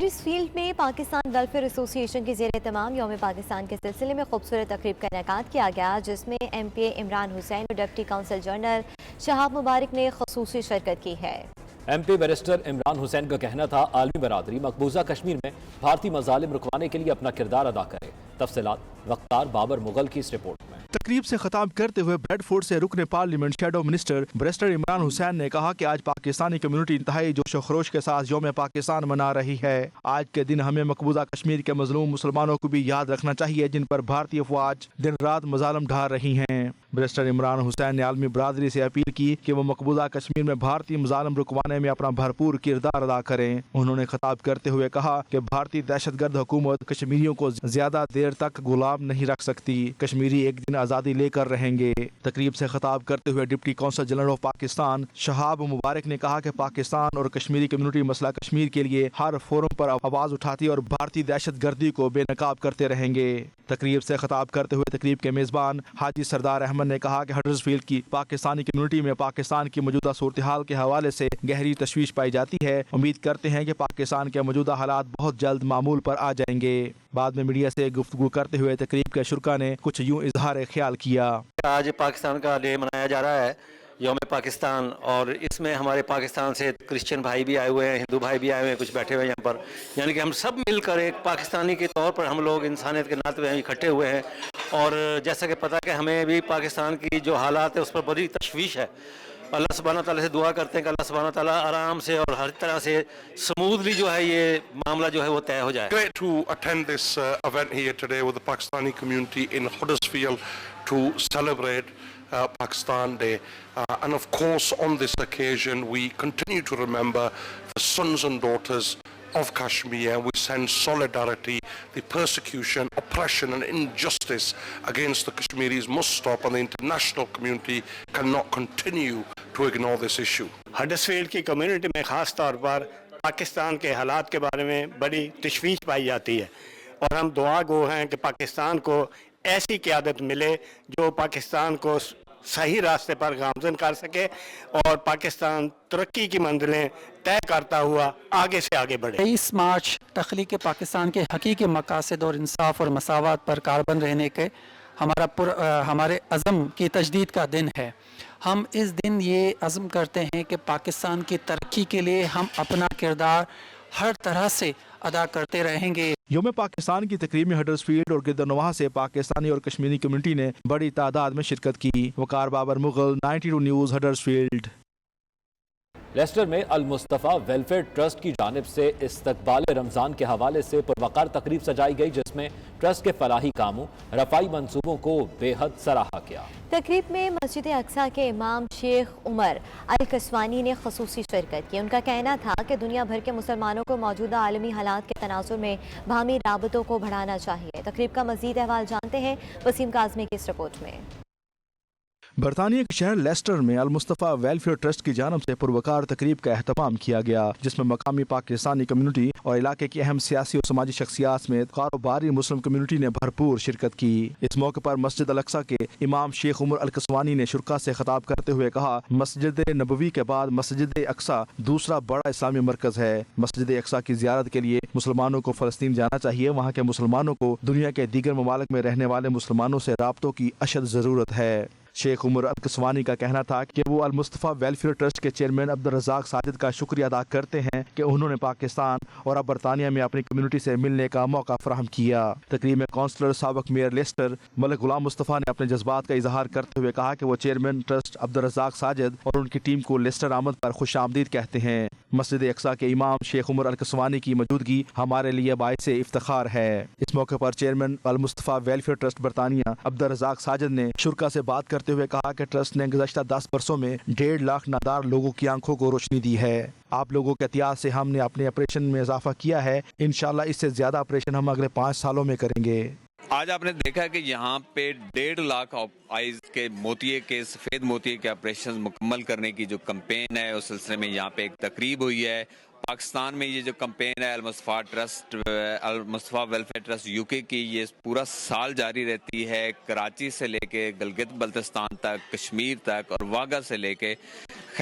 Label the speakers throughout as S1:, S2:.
S1: ہڈرسفیلڈ میں پاکستان ویلفیئر ایسوسی ایشن کے زیر اہتمام یوم پاکستان کے سلسلے میں خوبصورت تقریب کا انعقاد کیا گیا، جس میں ایم پی اے عمران حسین اور ڈپٹی کونسل جنرل شہاب مبارک نے خصوصی شرکت کی ہے۔
S2: ایم پی بیرسٹر عمران حسین کا کہنا تھا عالمی برادری مقبوضہ کشمیر میں بھارتی مظالم رکوانے کے لیے اپنا کردار ادا کرے۔ تفصیلات وقتار بابر مغل کی اس رپورٹ میں۔
S3: تقریب سے خطاب کرتے ہوئے بریڈ فورڈ سے رکن parliament shadow minister barrister Imran Hussain نے کہا کہ آج پاکستانی کمیونٹی انتہائی جوش و خروش کے ساتھ یوم پاکستان منا رہی ہے۔ آج کے دن ہمیں مقبوضہ کشمیر کے مظلوم مسلمانوں کو بھی یاد رکھنا چاہیے جن پر بھارتی افواج دن رات مظالم ڈھا رہی ہیں۔ بیرسٹر عمران حسین نے عالمی برادری سے اپیل کی کہ وہ مقبوضہ کشمیر میں بھارتی مظالم رکوانے میں اپنا بھرپور کردار ادا کریں۔ انہوں نے خطاب کرتے ہوئے کہا کہ بھارتی دہشت گرد حکومت کشمیریوں کو زیادہ دیر تک غلام نہیں رکھ سکتی۔ کشمیری ایک دن آزادی لے کر رہیں گے۔ تقریب سے خطاب کرتے ہوئے deputy consul general of Pakistan Shahab Mubarak نے کہا کہ پاکستان اور کشمیری کمیونٹی مسئلہ کشمیر کے لیے ہر فورم پر آواز اٹھاتی اور بھارتی دہشت گردی کو بے نقاب کرتے رہیں گے۔ تقریب سے خطاب کرتے ہوئے تقریب کے میزبان حاجی سردار احمد نے کہا کہ ہڈرسفیلڈ کی پاکستانی کمیونٹی میں پاکستان کی موجودہ صورتحال کے حوالے سے گہری تشویش پائی جاتی ہے۔ امید کرتے ہیں کہ پاکستان کے موجودہ حالات بہت جلد معمول پر آ جائیں گے۔ بعد میں میڈیا سے گفتگو کرتے ہوئے تقریب کے شرکا نے کچھ یوں اظہار خیال کیا۔
S4: آج پاکستان کا ڈے منایا جا رہا ہے، یوم پاکستان، اور اس میں ہمارے پاکستان سے کرسچن بھائی بھی آئے ہوئے ہیں، ہندو بھائی بھی آئے ہوئے ہیں، کچھ بیٹھے ہوئے ہیں یہاں پر، یعنی کہ ہم سب مل کر ایک پاکستانی کے طور پر ہم لوگ انسانیت کے ناطے میں اکٹھے ہوئے ہیں۔ اور جیسا کہ پتہ کہ ہمیں بھی پاکستان کی جو حالات ہے اس پر بڑی تشویش ہے۔ اللہ سبحانہ تعالیٰ سے دعا کرتے ہیں کہ اللہ سبحانہ تعالیٰ آرام سے اور ہر طرح سے سموتھلی جو ہے یہ معاملہ جو ہے وہ طے ہو جائے۔
S5: Great to attend this event here today with the Pakistani community in Huddersfield to celebrate Pakistan Day. And of course on this occasion we continue to remember the sons and daughters of Kashmir, and we send solidarity. The persecution, oppression and injustice against the Kashmiris must stop, and the international community cannot continue to ignore this issue.
S6: ہڈرسفیلڈ کی community میں خاص طور پر پاکستان کے حالات کے بارے میں بڑی تشویش پائی جاتی ہے، اور ہم دعا گو ہیں کہ پاکستان کو ایسی قیادت ملے جو پاکستان کو صحیح راستے پر گامزن کر سکے اور پاکستان ترقی کی منزلیں طے کرتا ہوا آگے سے آگے بڑھے۔
S7: 23 مارچ تخلیق پاکستان کے حقیقی مقاصد اور انصاف اور مساوات پر کاربند رہنے کے ہمارے عزم کی تجدید کا دن ہے۔ ہم اس دن یہ عزم کرتے ہیں کہ پاکستان کی ترقی کے لیے ہم اپنا کردار ہر طرح سے ادا کرتے رہیں گے۔
S3: یوم پاکستان کی تقریب میں ہڈرسفیلڈ اور گردنواح سے پاکستانی اور کشمیری کمیونٹی نے بڑی تعداد میں شرکت کی۔ وقار بابر مغل، 92 نیوز، ہڈرسفیلڈ۔
S2: لیسٹر میں المصطفیٰ ویلفیئر ٹرسٹ کی جانب سے استقبال رمضان کے حوالے سے پروقار تقریب سجائی گئی، جس میں ٹرسٹ کے فلاحی کاموں، رفائی منصوبوں کو بے حد سراہا گیا۔
S1: تقریب میں مسجد اقصیٰ کے امام شیخ عمر القسوانی نے خصوصی شرکت کی۔ ان کا کہنا تھا کہ دنیا بھر کے مسلمانوں کو موجودہ عالمی حالات کے تناظر میں باہمی رابطوں کو بڑھانا چاہیے۔ تقریب کا مزید احوال جانتے ہیں وسیم کاظمی کی اس رپورٹ میں۔
S3: برطانیہ کے شہر لیسٹر میں المصطفیٰ ویلفیئر ٹرسٹ کی جانب سے پروقار تقریب کا اہتمام کیا گیا، جس میں مقامی پاکستانی کمیونٹی اور علاقے کی اہم سیاسی اور سماجی شخصیات سمیت کاروباری مسلم کمیونٹی نے بھرپور شرکت کی۔ اس موقع پر مسجد الاقصیٰ کے امام شیخ عمر القسوانی نے شرکا سے خطاب کرتے ہوئے کہا، مسجد نبوی کے بعد مسجد اقصیٰ دوسرا بڑا اسلامی مرکز ہے۔ مسجد اقصیٰ کی زیارت کے لیے مسلمانوں کو فلسطین جانا چاہیے۔ وہاں کے مسلمانوں کو دنیا کے دیگر ممالک میں رہنے والے مسلمانوں سے رابطوں کی اشد ضرورت ہے۔ شیخ عمر القسوانی کا کہنا تھا کہ وہ المصطفیٰ ویلفیئر ٹرسٹ کے چیئرمین عبدالرزاق ساجد کا شکریہ ادا کرتے ہیں کہ انہوں نے پاکستان اور اب برطانیہ میں اپنی کمیونٹی سے ملنے کا موقع فراہم کیا۔ تقریب میں کونسلر سابق میئر لیسٹر ملک غلام مصطفیٰ نے اپنے جذبات کا اظہار کرتے ہوئے کہا کہ وہ چیئرمین ٹرسٹ عبدالرزاق ساجد اور ان کی ٹیم کو لیسٹر آمد پر خوش آمدید کہتے ہیں۔ مسجد اقصیٰ کے امام شیخ عمر القسوانی کی موجودگی ہمارے لیے باعث افتخار ہے۔ اس موقع پر چیئرمین المصطفیٰ ویلفیئر ٹرسٹ برطانیہ عبدالرزاق ساجد نے شرکا سے بات کرتے ہوئے کہا کہ ٹرسٹ نے گزشتہ 10 برسوں میں 1.5 لاکھ نادار لوگوں کی آنکھوں کو روشنی دی ہے۔ آپ لوگوں کے احتیاط سے ہم نے اپنے آپریشن میں اضافہ کیا ہے۔ انشاءاللہ اس سے زیادہ آپریشن ہم اگلے 5 سالوں میں کریں گے۔
S8: آج آپ نے دیکھا کہ یہاں پہ 1.5 لاکھ آئیز کے موتیے کے سفید موتیے کے آپریشن مکمل کرنے کی جو کمپین ہے اس سلسلے میں یہاں پہ ایک تقریب ہوئی ہے۔ پاکستان میں یہ جو کمپین ہے المصطفیٰ ویلفیئر ٹرسٹ UK کی، یہ پورا سال جاری رہتی ہے، کراچی سے لے کے گلگت بلتستان تک، کشمیر تک اور واگا سے لے کے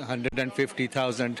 S9: 150,000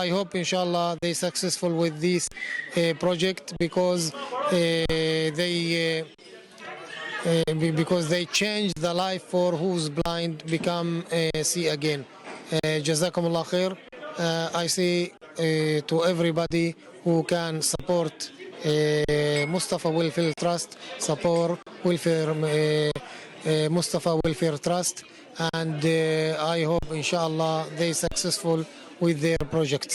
S10: I hope inshallah they successful with this project because they change the life for who's blind become see again. Jazakumullah khair. I say to everybody who can support Mustafa Welfare Trust, support Mustafa Welfare Trust, and I hope inshallah they successful with their projects.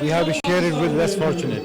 S11: we have to share it with less fortunate।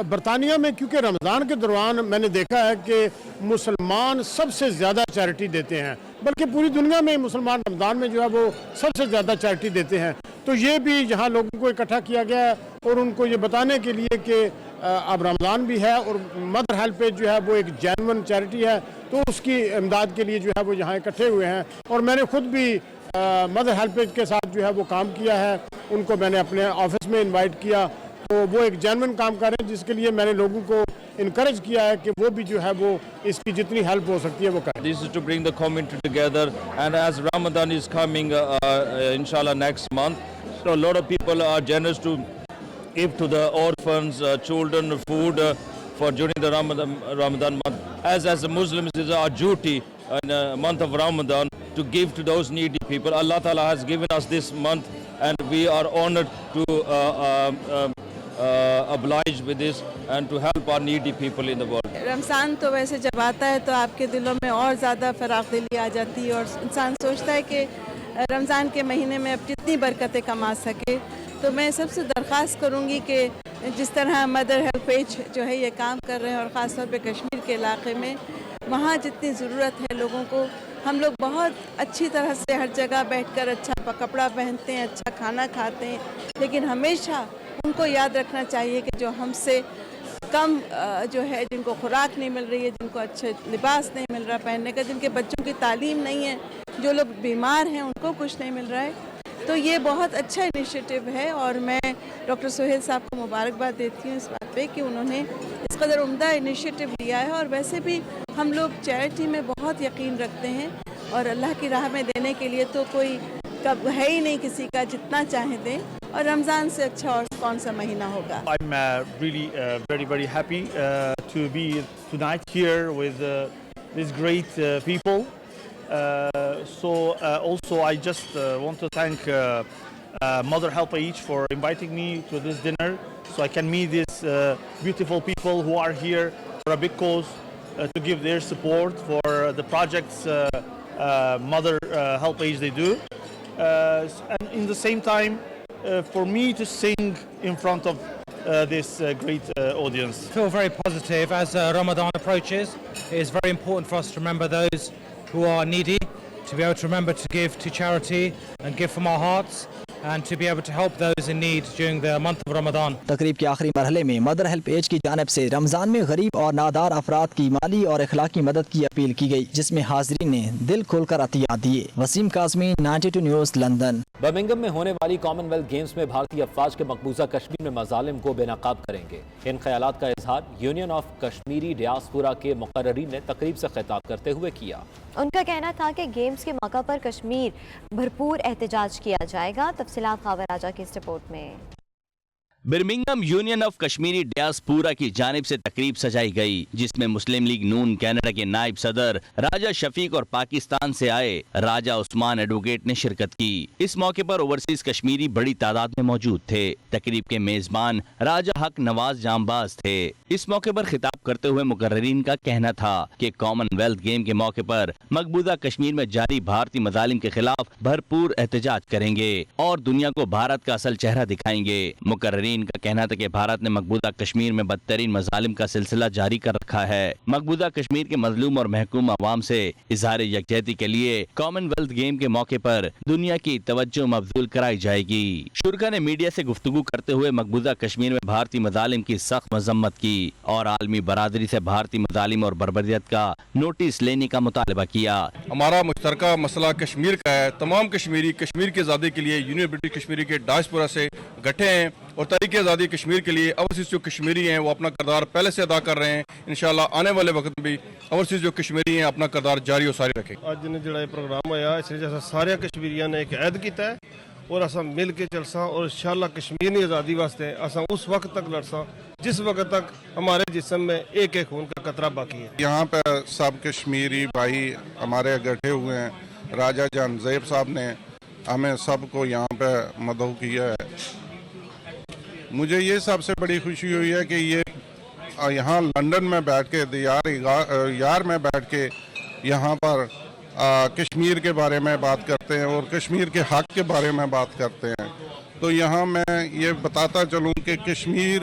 S11: برطانیہ میں کیونکہ رمضان کے دوران میں نے دیکھا ہے کہ مسلمان سب سے زیادہ چیریٹی دیتے ہیں، بلکہ پوری دنیا میں مسلمان رمضان میں جو ہے وہ سب سے زیادہ چیریٹی دیتے ہیں. تو یہ بھی یہاں لوگوں کو اکٹھا کیا گیا ہے اور ان کو یہ بتانے کے لیے کہ اب رمضان بھی ہے اور مدر ہیلپ پیج جو ہے وہ ایک جینون چیریٹی ہے، تو اس کی امداد کے لیے جو ہے وہ یہاں اکٹھے ہوئے ہیں. اور میں نے خود بھی مدر ہیلپ پیج کے ساتھ جو ہے وہ کام کیا ہے، ان کو میں نے اپنے آفس میں انوائٹ کیا، تو وہ ایک جینون کام کر رہے ہیں جس کے لیے میں نے لوگوں کو انکریج کیا ہے کہ وہ بھی جو ہے وہ اس کی جتنی ہیلپ ہو سکتی ہے وہ کریں.
S12: This is to bring the community together, and as Ramadan is coming inshallah next month, so a lot of people are generous to give to the orphans, children, food for during the Ramadan month. As Muslims, it is our duty in the month of Ramadan to give to those needy people. Allah Ta'ala has given us this month, and we are honored to oblige with this and to help our needy people in the world.
S13: رمضان تو ویسے جب آتا ہے تو آپ کے دلوں میں اور زیادہ فراخ دلی آ جاتی ہے اور انسان سوچتا ہے کہ رمضان کے مہینے میں اب جتنی برکتیں کما سکے. تو میں سب سے درخواست کروں گی کہ جس طرح مدر ہیلپ پیج جو ہے یہ کام کر رہے ہیں اور خاص طور پہ کشمیر کے علاقے میں وہاں جتنی ضرورت ہے لوگوں کو، ہم لوگ بہت اچھی طرح سے ہر جگہ بیٹھ کر اچھا کپڑا پہنتے ہیں، اچھا کھانا کھاتے ہیں، لیکن ہمیشہ ان کو یاد رکھنا چاہیے کہ جو ہم سے کم جو ہے، جن کو خوراک نہیں مل رہی ہے، جن کو اچھے لباس نہیں مل رہا پہننے کا، جن کے بچوں کی تعلیم نہیں ہے، جو لوگ بیمار ہیں ان کو کچھ نہیں مل رہا ہے. تو یہ بہت اچھا انیشیٹو ہے اور میں ڈاکٹر سہیل صاحب کو مبارکباد دیتی ہوں اس بات پہ کہ انہوں نے اس قدر عمدہ انیشیٹو لیا ہے. اور ویسے بھی ہم لوگ چیریٹی میں بہت یقین رکھتے ہیں اور اللہ کی راہ میں دینے کے لیے تو کوئی کب ہے ہی نہیں کسی کا، جتنا چاہیں دیں، اور رمضان سے اچھا اور کون سا مہینہ ہوگا.
S14: I'm really very happy to be tonight here with these great people. Also I just want to thank Mother Help Page for inviting me to this dinner so I can meet these beautiful people who are here for a big cause to give their support for the projects Mother Help Page they do. And in the same time for me to sing in front of this great audience.
S15: I feel very positive as Ramadan approaches. It is very important for us to remember those who are needy, to be able to remember to give to charity and give from our hearts, and to be able to help those in need during the month of Ramadan.
S16: تقریب کے آخری مرحلے میں mother help page کی جانب سے رمضان میں غریب اور نادار افراد کی مالی اور اخلاقی مدد کی اپیل کی گئی، جس میں حاضرین نے دل کھول کر عطیات دیے. Waseem Kazmi, 92 news, London.
S2: Birmingham میں ہونے والی کامن ویلتھ گیمز میں بھارتی افواج کے مقبوضہ کشمیر میں مظالم کو بے نقاب کریں گے. ان خیالات کا اظہار یونین آف کشمیری ڈیاسپورا کے مقررین نے تقریب سے خطاب کرتے ہوئے کیا.
S1: ان کا کہنا تھا کہ گیمز کے موقع پر کشمیر بھرپور احتجاج کیا جائے گا. تفصیلات خاور راجہ کی اس رپورٹ میں.
S17: برمنگھم یونین آف کشمیری ڈیاسپورا کی جانب سے تقریب سجائی گئی، جس میں مسلم لیگ نون کینیڈا کے نائب صدر راجہ شفیق اور پاکستان سے آئے راجہ عثمان ایڈوکیٹ نے شرکت کی. اس موقع پر اوورسیز کشمیری بڑی تعداد میں موجود تھے. تقریب کے میزبان راجہ حق نواز جامباز تھے. اس موقع پر خطاب کرتے ہوئے مقررین کا کہنا تھا کہ کامن ویلتھ گیم کے موقع پر مقبوضہ کشمیر میں جاری بھارتی مظالم کے خلاف بھرپور احتجاج کریں گے اور دنیا کو بھارت کا اصل چہرہ دکھائیں گے. مقررین کا کہنا تھا کہ بھارت نے مقبوضہ کشمیر میں بدترین مظالم کا سلسلہ جاری کر رکھا ہے. مقبوضہ کشمیر کے مظلوم اور محکوم عوام سے اظہار یکجہتی کے لیے کامن ویلتھ گیم کے موقع پر دنیا کی توجہ مبذول کرائی جائے گی. شرکا نے میڈیا سے گفتگو کرتے ہوئے مقبوضہ کشمیر میں بھارتی مظالم کی سخت مذمت کی اور عالمی برادری سے بھارتی مظالم اور بربریت کا نوٹس لینے کا مطالبہ کیا.
S18: ہمارا مشترکہ مسئلہ کشمیر کا ہے. تمام کشمیری کشمیر کی آزادی کے لیے یونین برٹش کشمیری کے ڈائسپورا سے گٹھے ہیں اور تحریک آزادی کشمیر کے لیے اوورسیز جو کشمیری ہیں وہ اپنا کردار پہلے سے ادا کر رہے ہیں. انشاءاللہ آنے والے وقت میں بھی اوورسیز جو کشمیری ہیں اپنا کردار جاری و ساری رکھیں.
S19: آج نے جڑا پروگرام ہویا اس نے سارے کشمیریاں نے ایک عہد کیتا ہے اور اساں مل کے چلساں اور انشاءاللہ کشمیر کی آزادی واسطے اساں اس وقت تک لڑساں جس وقت تک ہمارے جسم میں ایک ایک خون کا قطرہ باقی ہے.
S20: یہاں پہ سب کشمیری بھائی ہمارے گٹھے ہوئے ہیں. راجہ جان زیب صاحب نے ہمیں سب کو یہاں پہ مدعو کیا ہے. مجھے یہ سب سے بڑی خوشی ہوئی ہے کہ یہ یہاں لندن میں بیٹھ کے یار میں بیٹھ کے یہاں پر کشمیر کے بارے میں بات کرتے ہیں اور کشمیر کے حق کے بارے میں بات کرتے ہیں. تو یہاں میں یہ بتاتا چلوں کہ کشمیر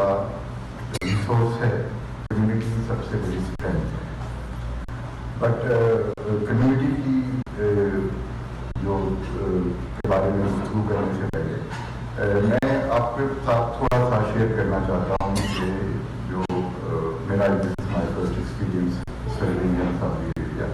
S8: بڑا ریسورس ہے, کمیونٹی کی سب سے بڑی اسٹرینتھ ہے. بٹ کمیونٹی کی جو کے بارے میں گفتگو کرنے سے پہلے میں آپ کے ساتھ تھوڑا سا شیئر کرنا چاہتا ہوں کہ جو میرا فرسٹ ایکسپیرینس سرونگ ان سعودی عربیہ.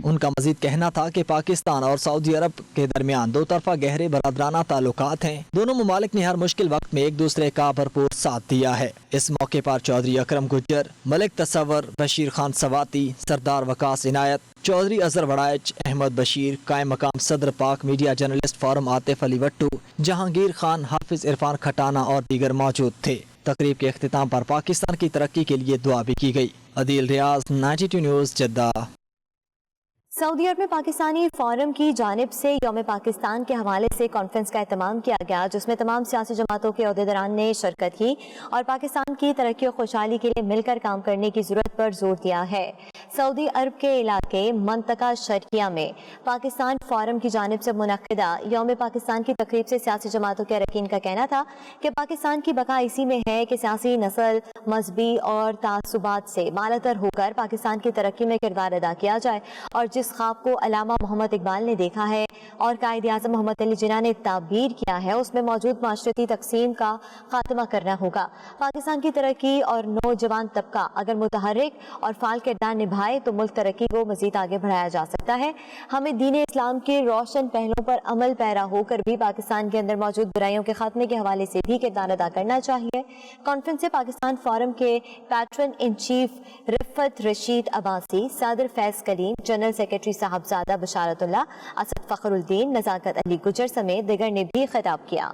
S16: ان کا مزید کہنا تھا کہ پاکستان اور سعودی عرب کے درمیان دو طرفہ گہرے برادرانہ تعلقات ہیں. دونوں ممالک نے ہر مشکل وقت میں ایک دوسرے کا بھرپور ساتھ دیا ہے. اس موقع پر چودھری اکرم گجر, ملک تصور, بشیر خان سواتی, سردار وقاص عنایت, چودھری اظہر وڑائچ, احمد بشیر, قائم مقام صدر پاک میڈیا جرنلسٹ فورم عاطف علی وٹو, جہانگیر خان, حافظ عرفان کھٹانہ اور دیگر موجود تھے. تقریب کے اختتام پر پاکستان کی ترقی کے لیے دعا بھی کی گئی. عدیل ریاض, 92 نیوز, جدہ.
S1: سعودی عرب میں پاکستانی فورم کی جانب سے یوم پاکستان کے حوالے سے کانفرنس کا اہتمام کیا گیا, جس میں تمام سیاسی جماعتوں کے عہدیداران نے شرکت کی اور پاکستان کی ترقی و خوشحالی کے لیے مل کر کام کرنے کی ضرورت پر زور دیا ہے. سعودی عرب کے علاقے منطقہ شرقیہ میں پاکستان فورم کی جانب سے منعقدہ یوم پاکستان کی تقریب سے سیاسی جماعتوں کے اراکین کا کہنا تھا کہ پاکستان کی بقا اسی میں ہے کہ سیاسی, نسل, مذہبی اور تعصبات سے بالاتر ہو کر پاکستان کی ترقی میں کردار ادا کیا جائے, اور جس خواب کو علامہ محمد اقبال نے دیکھا ہے اور قائد اعظم محمد علی جناح نے تعبیر کیا ہے, اس میں موجود معاشرتی تقسیم کا خاتمہ کرنا ہوگا. پاکستان کی ترقی اور نوجوان طبقہ اگر متحرک اور فعال کردار نبھائے تو ملک ترقی کو مزید آگے بڑھایا جا سکتا ہے. ہمیں دین اسلام کے روشن پہلوؤں پر عمل پیرا ہو کر بھی پاکستان کے اندر موجود برائیوں کے خاتمے کے حوالے سے بھی کردار ادا کرنا چاہیے. کانفرنس سے پاکستان فورم کے پیٹرن ان چیف رفت رشید عباسی, صدر فیض کلیم, جنرل سیکرٹری صاحبزادہ بشارت اللہ, اسد فخر الدین, نزاکت علی گجر سمیت دیگر نے بھی خطاب کیا.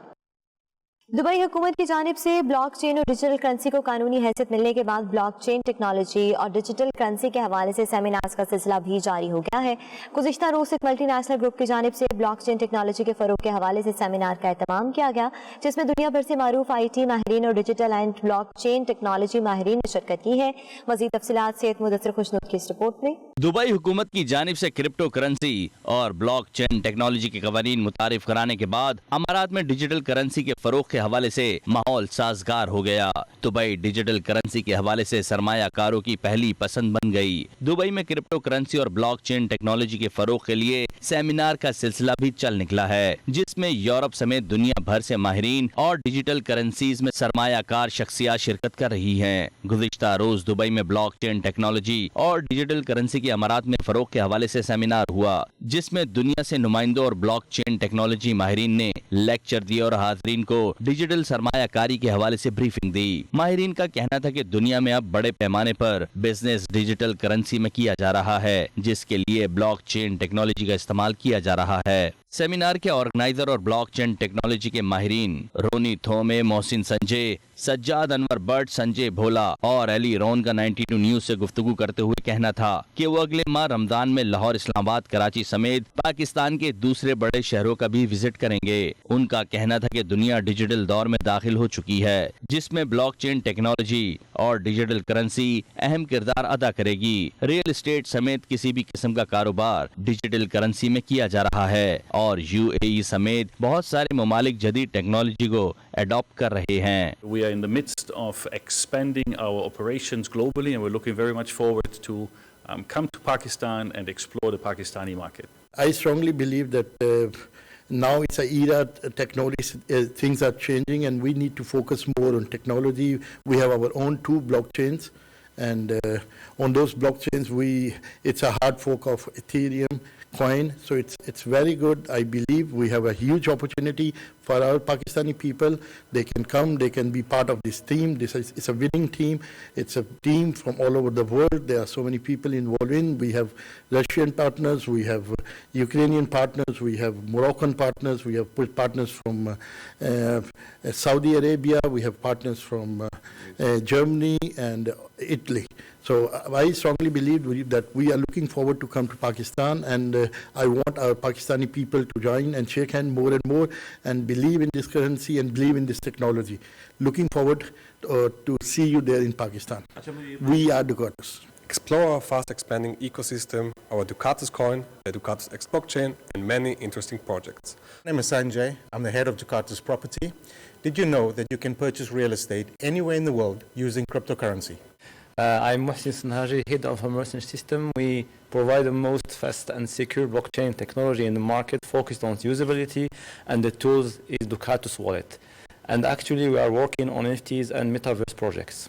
S1: دبئی حکومت کی جانب سے بلاک چین اور ڈیجیٹل کرنسی کو قانونی حیثیت ملنے کے بعد بلاک چین ٹیکنالوجی اور ڈیجیٹل کرنسی کے حوالے سے سیمینارز کا سلسلہ بھی جاری ہو گیا ہے. گزشتہ روز ایک ملٹی نیشنل گروپ کی جانب سے بلاک چین ٹیکنالوجی کے فروغ کے حوالے سے سیمینار کا اہتمام کیا گیا, جس میں دنیا بھر سے معروف IT ماہرین اور digital and blockchain technology ماہرین نے شرکت کی ہے. مزید تفصیلات سید مدثر خوشنود کی اس رپورٹ میں.
S17: دبئی حکومت کی جانب سے کرپٹو کرنسی اور بلاک چین ٹیکنالوجی کے قوانین متعارف کرانے کے بعد امارات میں ڈیجیٹل کرنسی کے فروغ کے حوالے سے ماحول سازگار ہو گیا. دبئی ڈیجیٹل کرنسی کے حوالے سے سرمایہ کاروں کی پہلی پسند بن گئی. دبئی میں کرپٹو کرنسی اور بلاک چین ٹیکنالوجی کے فروغ کے لیے سیمینار کا سلسلہ بھی چل نکلا ہے, جس میں یورپ سمیت دنیا بھر سے ماہرین اور ڈیجیٹل کرنسیز میں سرمایہ کار شخصیات شرکت کر رہی ہیں. گزشتہ روز دبئی میں بلاک چین ٹیکنالوجی اور ڈیجیٹل کرنسی کے امارات میں فروغ کے حوالے سے سیمینار ہوا, جس میں دنیا سے نمائندوں اور بلاک چین ٹیکنالوجی ماہرین نے لیکچر دیے اور حاضرین کو ڈیجیٹل سرمایہ کاری کے حوالے سے بریفنگ دی. ماہرین کا کہنا تھا کہ دنیا میں اب بڑے پیمانے پر بزنس ڈیجیٹل کرنسی میں کیا جا رہا ہے, جس کے لیے بلاک چین ٹیکنالوجی کا استعمال کیا جا رہا ہے. سیمینار کے آرگنائزر اور بلاک چین ٹیکنالوجی کے ماہرین رونی تھومے, محسن سنجے, سجاد انور بٹ, سنجے بھولا اور علی رون کا 92 نیوز سے گفتگو کرتے ہوئے کہنا تھا کہ وہ اگلے ماہ رمضان میں لاہور, اسلام آباد, کراچی سمیت پاکستان کے دوسرے بڑے شہروں کا بھی وزٹ کریں گے. ان کا کہنا تھا کہ دنیا ڈیجیٹل دور میں داخل ہو چکی ہے, جس میں بلاک چین ٹیکنالوجی اور ڈیجیٹل کرنسی اہم کردار ادا کرے گی. ریئل اسٹیٹ سمیت کسی بھی قسم کا کاروبار ڈیجیٹل کرنسی میں کیا جا رہا ہے اور UAE سمیت بہت سارے ممالک جدید ٹیکنالوجی کو اڈاپٹ کر رہے ہیں.
S21: We are in the midst of expanding our operations globally and we're looking very much forward to come to Pakistan and explore the Pakistani market.
S9: I strongly believe that now it's an era, technology, things are changing and we need to focus more on technology. We have our own 2 blockchains and on those blockchains it's a hard fork of Ethereum coin, so it's very good. I believe we have a huge opportunity for our Pakistani people. They can come, they can be part of this team. It's a winning team. It's a team from all over the world. There are so many people involved in. We have Russian partners, we have Ukrainian partners, we have Moroccan partners, we have partners from Saudi Arabia, we have partners from Germany and Italy. So I strongly believe that we are looking forward to come to Pakistan, and I want our Pakistani people to join and shake hands more and more and believe in this currency and believe in this technology. Looking forward to see you there in Pakistan. We are the goddess.
S3: explore our fast expanding ecosystem, our Ducatus coin, the Ducatus X blockchain, and many interesting projects.
S10: My name is Sanjay. I'm the head of Ducatus Property. Did you know that you can purchase real estate anywhere in the world using cryptocurrency?
S12: I'm Mohsin Sanhaji, head of our merchant system. We provide the most fast and secure blockchain technology in the market, focused on usability, and the tools is Ducatus Wallet. And actually, we are working on NFTs and metaverse projects.